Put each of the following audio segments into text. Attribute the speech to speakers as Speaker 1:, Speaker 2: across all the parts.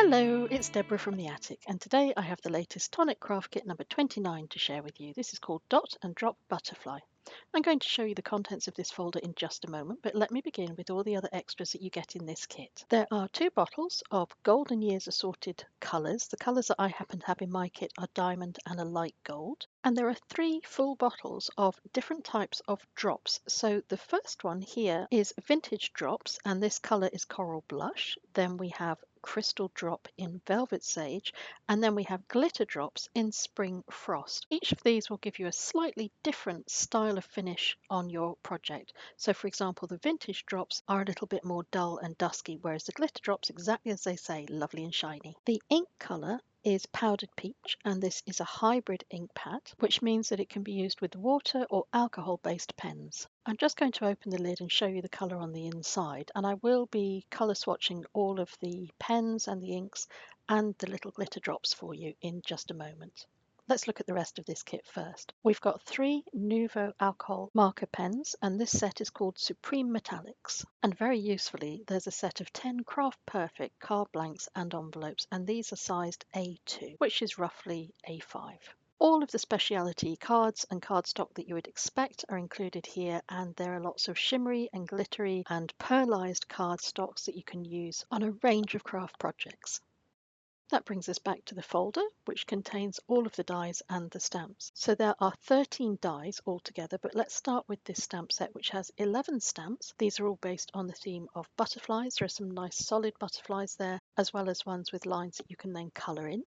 Speaker 1: Hello, it's Deborah from the attic, and today I have the latest Tonic craft kit number 29 to share with you. This is called Dot and Drop Butterfly. I'm going to show you the contents of this folder in just a moment, but let me begin with all the other extras that you get in this kit. There are 2 bottles of Golden Years assorted colours. The colours that I happen to have in my kit are diamond and a light gold. And there are 3 full bottles of different types of drops. So the first one here is vintage drops, and this colour is coral blush. Then we have crystal drop in velvet sage, and then we have glitter drops in spring frost. Each of these will give you a slightly different style of finish on your project. So for example, the vintage drops are a little bit more dull and dusky, whereas the glitter drops, exactly as they say, lovely and shiny. The ink colour is powdered peach, and this is a hybrid ink pad, which means that it can be used with water or alcohol based pens. I'm just going to open the lid and show you the colour on the inside, and I will be colour swatching all of the pens and the inks and the little glitter drops for you in just a moment. Let's look at the rest of this kit first. We've got 3 Nuvo alcohol marker pens, and this set is called Supreme Metallics. And very usefully, there's a set of 10 Craft Perfect card blanks and envelopes, and these are sized A2, which is roughly A5. All of the specialty cards and cardstock that you would expect are included here, and there are lots of shimmery and glittery and pearlized cardstocks that you can use on a range of craft projects. That brings us back to the folder, which contains all of the dies and the stamps. So there are 13 dies altogether, but let's start with this stamp set, which has 11 stamps. These are all based on the theme of butterflies. There are some nice solid butterflies there, as well as ones with lines that you can then colour in.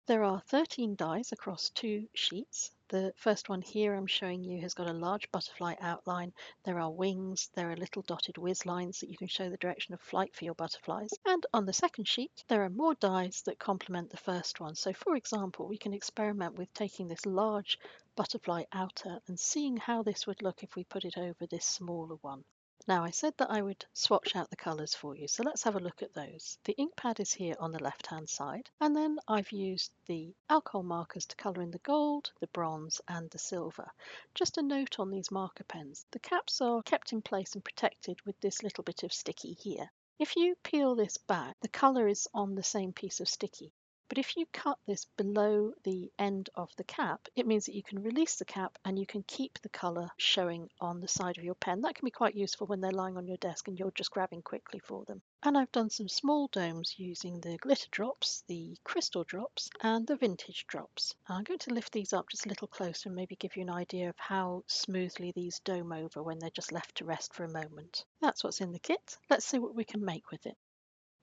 Speaker 1: There are 13 dies across 2 sheets. The first one here I'm showing you has got a large butterfly outline. There are wings, there are little dotted whiz lines that you can show the direction of flight for your butterflies. And on the second sheet, there are more dies that complement the first one. So for example, we can experiment with taking this large butterfly outer and seeing how this would look if we put it over this smaller one. Now, I said that I would swatch out the colours for you, so let's have a look at those. The ink pad is here on the left-hand side, and then I've used the alcohol markers to colour in the gold, the bronze and the silver. Just a note on these marker pens. The caps are kept in place and protected with this little bit of sticky here. If you peel this back, the colour is on the same piece of sticky. But if you cut this below the end of the cap, it means that you can release the cap and you can keep the colour showing on the side of your pen. That can be quite useful when they're lying on your desk and you're just grabbing quickly for them. And I've done some small domes using the glitter drops, the crystal drops and the vintage drops. I'm going to lift these up just a little closer and maybe give you an idea of how smoothly these dome over when they're just left to rest for a moment. That's what's in the kit. Let's see what we can make with it.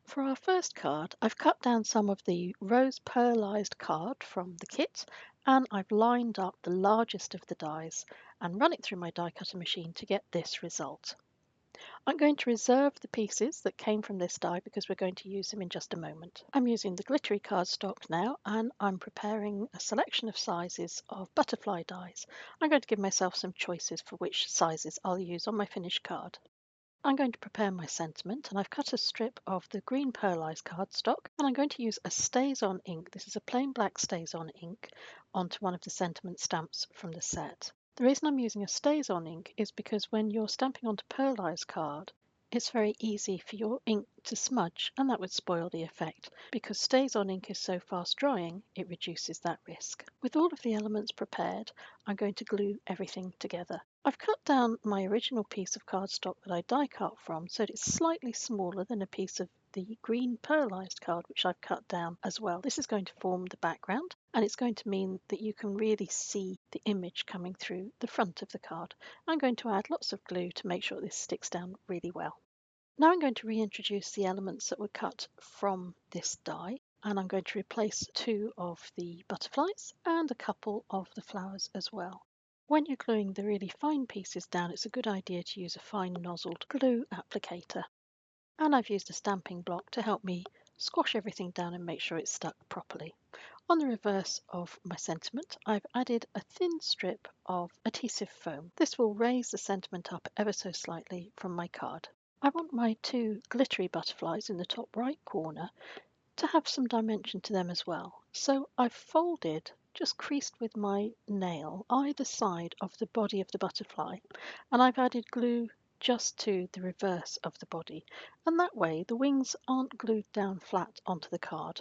Speaker 1: For our first card, I've cut down some of the rose pearlized card from the kit, and I've lined up the largest of the dies and run it through my die cutter machine to get this result. I'm going to reserve the pieces that came from this die because we're going to use them in just a moment. I'm using the glittery cardstock now, and I'm preparing a selection of sizes of butterfly dies. I'm going to give myself some choices for which sizes I'll use on my finished card. I'm going to prepare my sentiment, and I've cut a strip of the green pearlized cardstock, and I'm going to use a StazOn ink. This is a plain black StazOn ink onto one of the sentiment stamps from the set. The reason I'm using a StazOn ink is because when you're stamping onto pearlized card, it's very easy for your ink to smudge, and that would spoil the effect. Because StazOn ink is so fast drying, it reduces that risk. With all of the elements prepared, I'm going to glue everything together. I've cut down my original piece of cardstock that I die cut from so that it's slightly smaller than a piece of the green pearlized card, which I've cut down as well. This is going to form the background, and it's going to mean that you can really see the image coming through the front of the card. I'm going to add lots of glue to make sure this sticks down really well. Now I'm going to reintroduce the elements that were cut from this die, and I'm going to replace 2 of the butterflies and a couple of the flowers as well. When you're gluing the really fine pieces down, it's a good idea to use a fine nozzled glue applicator. And I've used a stamping block to help me squash everything down and make sure it's stuck properly. On the reverse of my sentiment, I've added a thin strip of adhesive foam. This will raise the sentiment up ever so slightly from my card. I want my 2 glittery butterflies in the top right corner to have some dimension to them as well. So I've folded, just creased with my nail, either side of the body of the butterfly, and I've added glue just to the reverse of the body, and that way the wings aren't glued down flat onto the card.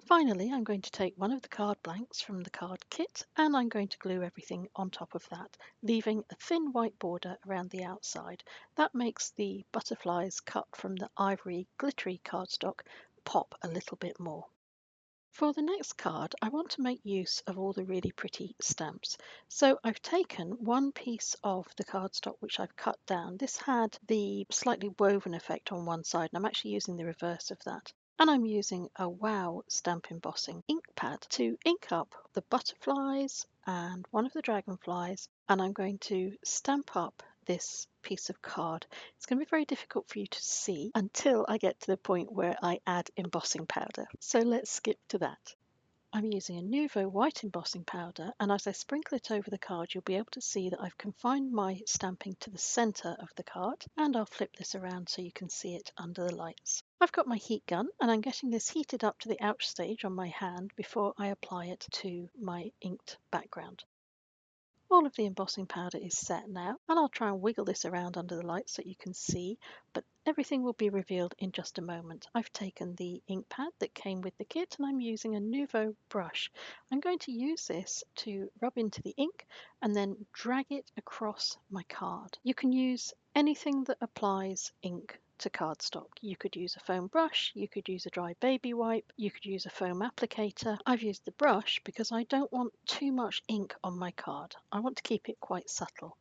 Speaker 1: Finally, I'm going to take one of the card blanks from the card kit and I'm going to glue everything on top of that, leaving a thin white border around the outside. That makes the butterflies cut from the ivory glittery cardstock pop a little bit more. For the next card, I want to make use of all the really pretty stamps. So I've taken one piece of the cardstock which I've cut down. This had the slightly woven effect on one side, and I'm actually using the reverse of that. And I'm using a Wow stamp embossing ink pad to ink up the butterflies and one of the dragonflies, and I'm going to stamp up this piece of card. It's going to be very difficult for you to see until I get to the point where I add embossing powder. So let's skip to that. I'm using a Nuvo white embossing powder, and as I sprinkle it over the card you'll be able to see that I've confined my stamping to the centre of the card, and I'll flip this around so you can see it under the lights. I've got my heat gun and I'm getting this heated up to the ouch stage on my hand before I apply it to my inked background. All of the embossing powder is set now, and I'll try and wiggle this around under the light so you can see, but everything will be revealed in just a moment. I've taken the ink pad that came with the kit and I'm using a Nuvo brush. I'm going to use this to rub into the ink and then drag it across my card. You can use anything that applies ink to cardstock. You could use a foam brush, you could use a dry baby wipe, you could use a foam applicator. I've used the brush because I don't want too much ink on my card. I want to keep it quite subtle.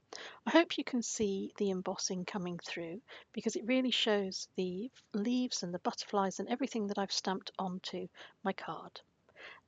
Speaker 1: I hope you can see the embossing coming through because it really shows the leaves and the butterflies and everything that I've stamped onto my card.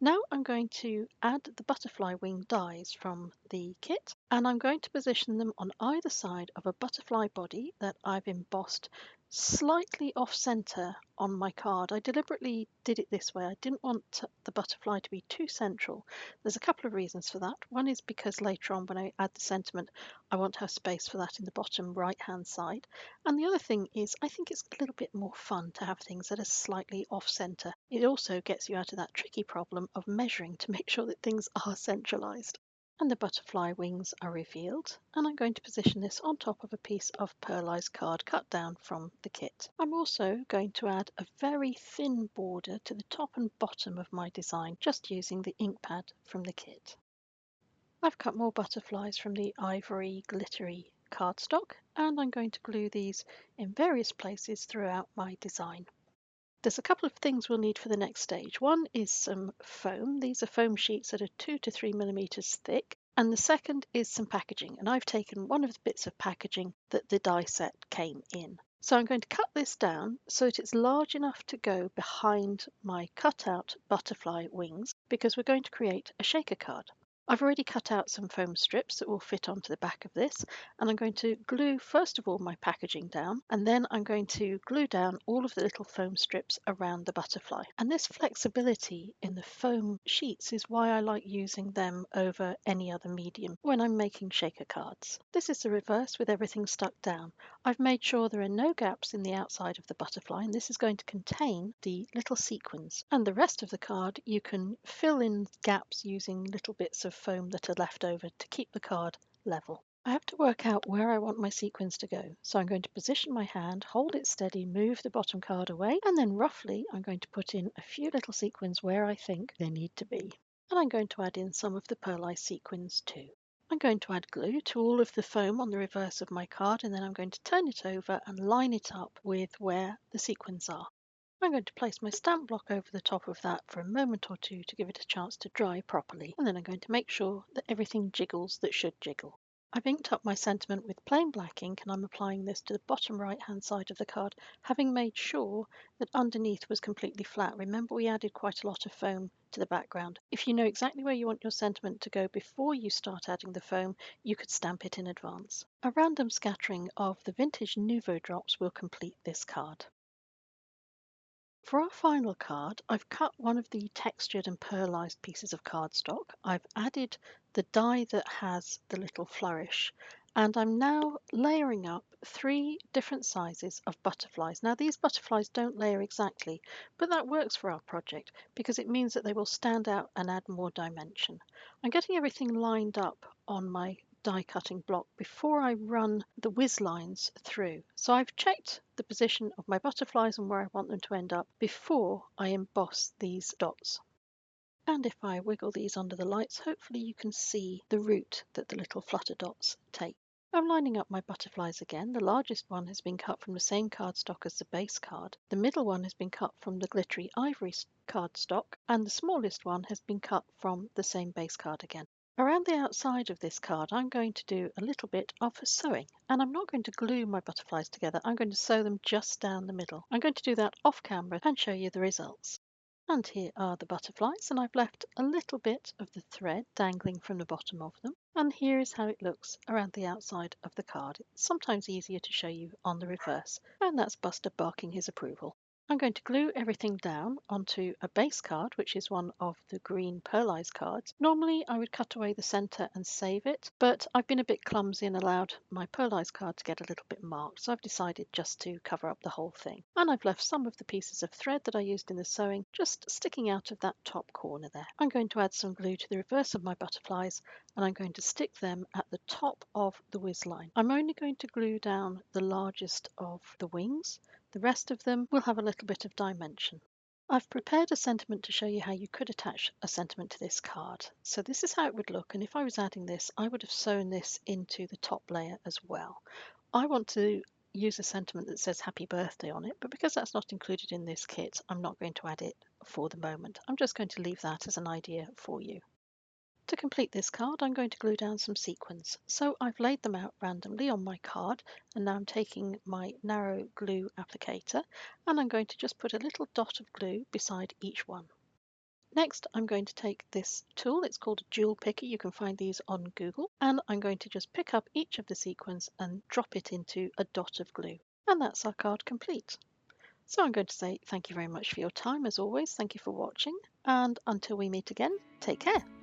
Speaker 1: Now I'm going to add the butterfly wing dies from the kit, and I'm going to position them on either side of a butterfly body that I've embossed slightly off center on my card. I deliberately did it this way. I didn't want the butterfly to be too central. There's a couple of reasons for that. One is because later on when I add the sentiment, I want to have space for that in the bottom right hand side. And the other thing is I think it's a little bit more fun to have things that are slightly off center. It also gets you out of that tricky problem of measuring to make sure that things are centralized. And the butterfly wings are revealed, and I'm going to position this on top of a piece of pearlized card cut down from the kit. I'm also going to add a very thin border to the top and bottom of my design, just using the ink pad from the kit. I've cut more butterflies from the ivory glittery cardstock, and I'm going to glue these in various places throughout my design. There's a couple of things we'll need for the next stage. One is some foam. These are foam sheets that are 2 to 3 millimeters thick. And the second is some packaging. And I've taken one of the bits of packaging that the die set came in. So I'm going to cut this down so that it's large enough to go behind my cutout butterfly wings because we're going to create a shaker card. I've already cut out some foam strips that will fit onto the back of this, and I'm going to glue first of all my packaging down, and then I'm going to glue down all of the little foam strips around the butterfly. And this flexibility in the foam sheets is why I like using them over any other medium when I'm making shaker cards. This is the reverse with everything stuck down. I've made sure there are no gaps in the outside of the butterfly, and this is going to contain the little sequins. And the rest of the card you can fill in gaps using little bits of foam that are left over to keep the card level. I have to work out where I want my sequins to go, so I'm going to position my hand, hold it steady, move the bottom card away, and then roughly I'm going to put in a few little sequins where I think they need to be. And I'm going to add in some of the pearlized sequins too. I'm going to add glue to all of the foam on the reverse of my card, and then I'm going to turn it over and line it up with where the sequins are. I'm going to place my stamp block over the top of that for a moment or two to give it a chance to dry properly, and then I'm going to make sure that everything jiggles that should jiggle. I've inked up my sentiment with plain black ink, and I'm applying this to the bottom right hand side of the card, having made sure that underneath was completely flat. Remember, we added quite a lot of foam to the background. If you know exactly where you want your sentiment to go before you start adding the foam, you could stamp it in advance. A random scattering of the vintage Nuvo drops will complete this card. For our final card, I've cut one of the textured and pearlized pieces of cardstock. I've added the die that has the little flourish, and I'm now layering up 3 different sizes of butterflies. Now these butterflies don't layer exactly, but that works for our project because it means that they will stand out and add more dimension. I'm getting everything lined up on my die cutting block before I run the whiz lines through. So I've checked the position of my butterflies and where I want them to end up before I emboss these dots. And if I wiggle these under the lights, hopefully you can see the route that the little flutter dots take. I'm lining up my butterflies again. The largest one has been cut from the same cardstock as the base card. The middle one has been cut from the glittery ivory cardstock, and the smallest one has been cut from the same base card again. Around the outside of this card, I'm going to do a little bit of sewing, and I'm not going to glue my butterflies together. I'm going to sew them just down the middle. I'm going to do that off camera and show you the results. And here are the butterflies, and I've left a little bit of the thread dangling from the bottom of them. And here is how it looks around the outside of the card. It's sometimes easier to show you on the reverse, and that's Buster barking his approval. I'm going to glue everything down onto a base card, which is one of the green pearlized cards. Normally I would cut away the center and save it, but I've been a bit clumsy and allowed my pearlized card to get a little bit marked, so I've decided just to cover up the whole thing. And I've left some of the pieces of thread that I used in the sewing just sticking out of that top corner there. I'm going to add some glue to the reverse of my butterflies, and I'm going to stick them at the top of the whiz line. I'm only going to glue down the largest of the wings. The rest of them will have a little bit of dimension. I've prepared a sentiment to show you how you could attach a sentiment to this card. So this is how it would look, and if I was adding this, I would have sewn this into the top layer as well. I want to use a sentiment that says happy birthday on it, but because that's not included in this kit, I'm not going to add it for the moment. I'm just going to leave that as an idea for you. To complete this card, I'm going to glue down some sequins. So I've laid them out randomly on my card, and now I'm taking my narrow glue applicator, and I'm going to just put a little dot of glue beside each one. Next, I'm going to take this tool. It's called a jewel picker. You can find these on Google. And I'm going to just pick up each of the sequins and drop it into a dot of glue. And that's our card complete. So I'm going to say thank you very much for your time as always. Thank you for watching. And until we meet again, take care.